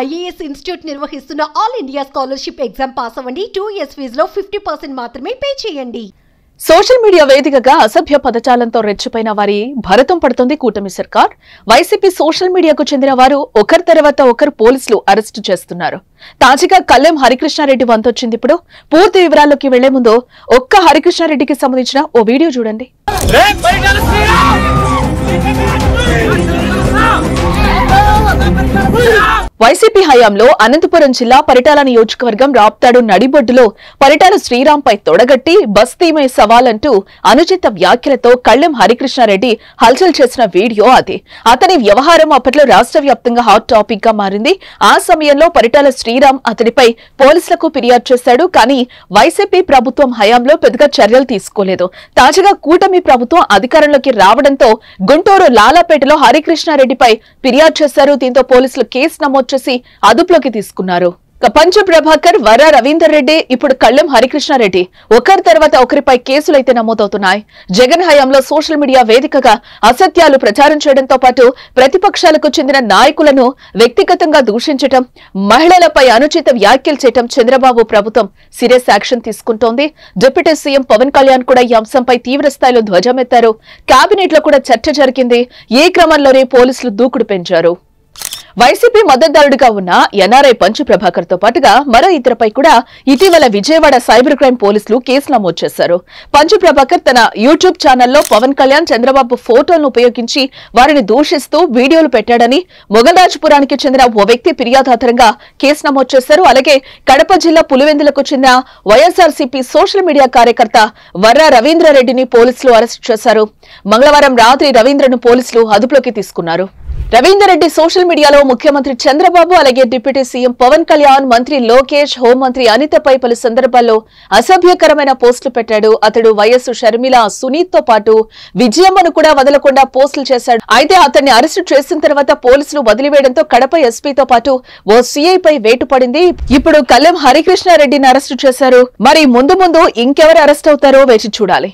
IAS institute నిర్వహిస్తున్న all India scholarship exam pass అవ్వండి. 2 years ఫీజులో 50% మాత్రమే పే చేయండి. సోషల్ మీడియా వేదికగా అసభ్య పదజాలంతో రెచ్చిపోయిన వారి భరతం పడుతుంది కూటమి సర్కార్. వైసీపీ సోషల్ మీడియాకు చెందిన వారు ఒకరి తర్వాత ఒకరు పోలీసులు అరెస్టు చేస్తున్నారు. తాజాగా కల్లెం హరికృష్ణారెడ్డి వంతొచ్చింది. ఇప్పుడు పూర్తి వివరాల్లోకి వెళ్లే ముందు ఒక్క హరికృష్ణారెడ్డికి సంబంధించిన ఓ వీడియో చూడండి. వైసీపీ హయాంలో అనంతపురం జిల్లా పరిటాల నియోజకవర్గం రాప్తాడు నడిబొడ్డులో పరిటాల శ్రీరాంపై తొడగట్టి బస్తీమే సవాల్ అంటూ అనుచిత వ్యాఖ్యలతో కల్లెం హరికృష్ణారెడ్డి హల్చల్ చేసిన వీడియో అది. అతని వ్యవహారం అప్పట్లో రాష్ట్ర వ్యాప్తంగా హాట్ టాపిక్ గా మారింది. ఆ సమయంలో పరిటాల శ్రీరాం అతడిపై పోలీసులకు ఫిర్యాదు చేశాడు. కానీ వైసీపీ ప్రభుత్వం హయాంలో పెద్దగా చర్యలు తీసుకోలేదు. తాజాగా కూటమి ప్రభుత్వం అధికారంలోకి రావడంతో గుంటూరు లాలాపేటలో హరికృష్ణారెడ్డిపై ఫిర్యాదు చేశారు. దీంతో పోలీసులు కేసు నమోదు చేసి అదుపులోకి తీసుకున్నారు. పంచు ప్రభాకర్, వర్ర రవీందర్ రెడ్డి, ఇప్పుడు కల్లెం హరికృష్ణారెడ్డి ఒకరి తర్వాత ఒకరిపై కేసులైతే నమోదవుతున్నాయి. జగన్ హయాంలో సోషల్ మీడియా వేదికగా అసత్యాలు ప్రచారం చేయడంతో పాటు ప్రతిపక్షాలకు చెందిన నాయకులను వ్యక్తిగతంగా దూషించడం, మహిళలపై అనుచిత వ్యాఖ్యలు చేయడం చంద్రబాబు ప్రభుత్వం సీరియస్ యాక్షన్ తీసుకుంటోంది. డిప్యూటీ సీఎం పవన్ కళ్యాణ్ కూడా ఈ అంశంపై తీవ్ర స్థాయిలో ధ్వజమెత్తారు. కేబినెట్ లో కూడా చర్చ జరిగింది. ఈ క్రమంలోనే పోలీసులు దూకుడు పెంచారు. వైసీపీ మద్దతుదారుడిగా ఉన్న ఎన్ఆర్ఐ పంచు ప్రభాకర్ తో పాటుగా మరో ఇద్దరిపై కూడా ఇటీవల విజయవాడ సైబర్ క్రైమ్ పోలీసులు కేసు నమోదు చేశారు. పంచు ప్రభాకర్ తన యూట్యూబ్ ఛానల్లో పవన్ కళ్యాణ్, చంద్రబాబు ఫోటోలను ఉపయోగించి వారిని దూషిస్తూ వీడియోలు పెట్టాడని మొగల్రాజపురానికి చెందిన ఓ వ్యక్తి ఫిర్యాదుదారుగా కేసు నమోదు చేశారు. అలాగే కడప జిల్లా పులివెందులకు చెందిన వైఎస్ఆర్సీపీ సోషల్ మీడియా కార్యకర్త వర్ర రవీంద్రారెడ్డిని పోలీసులు అరెస్టు చేశారు. మంగళవారం రాత్రి రవీంద్రను పోలీసులు అదుపులోకి తీసుకున్నారు. రవీందర్ రెడ్డి సోషల్ మీడియాలో ముఖ్యమంత్రి చంద్రబాబు, అలాగే డిప్యూటీ సీఎం పవన్ కళ్యాణ్, మంత్రి లోకేష్, హోంమంత్రి అనితపై పలు సందర్భాల్లో అసభ్యకరమైన పోస్టులు పెట్టాడు. అతడు వైఎస్ షర్మిల, సునీత్ తో పాటు విజయమ్మను కూడా వదలకుండా పోస్టులు చేశాడు. అయితే అతన్ని అరెస్టు చేసిన తర్వాత పోలీసులు వదిలివేయడంతో కడప ఎస్పీతో పాటు ఓ సీఐపై వేటు పడింది. ఇప్పుడు కల్లెం హరికృష్ణారెడ్డిని అరెస్టు చేశారు. మరి ముందు ఇంకెవరు అరెస్ట్ అవుతారో వేచి చూడాలి.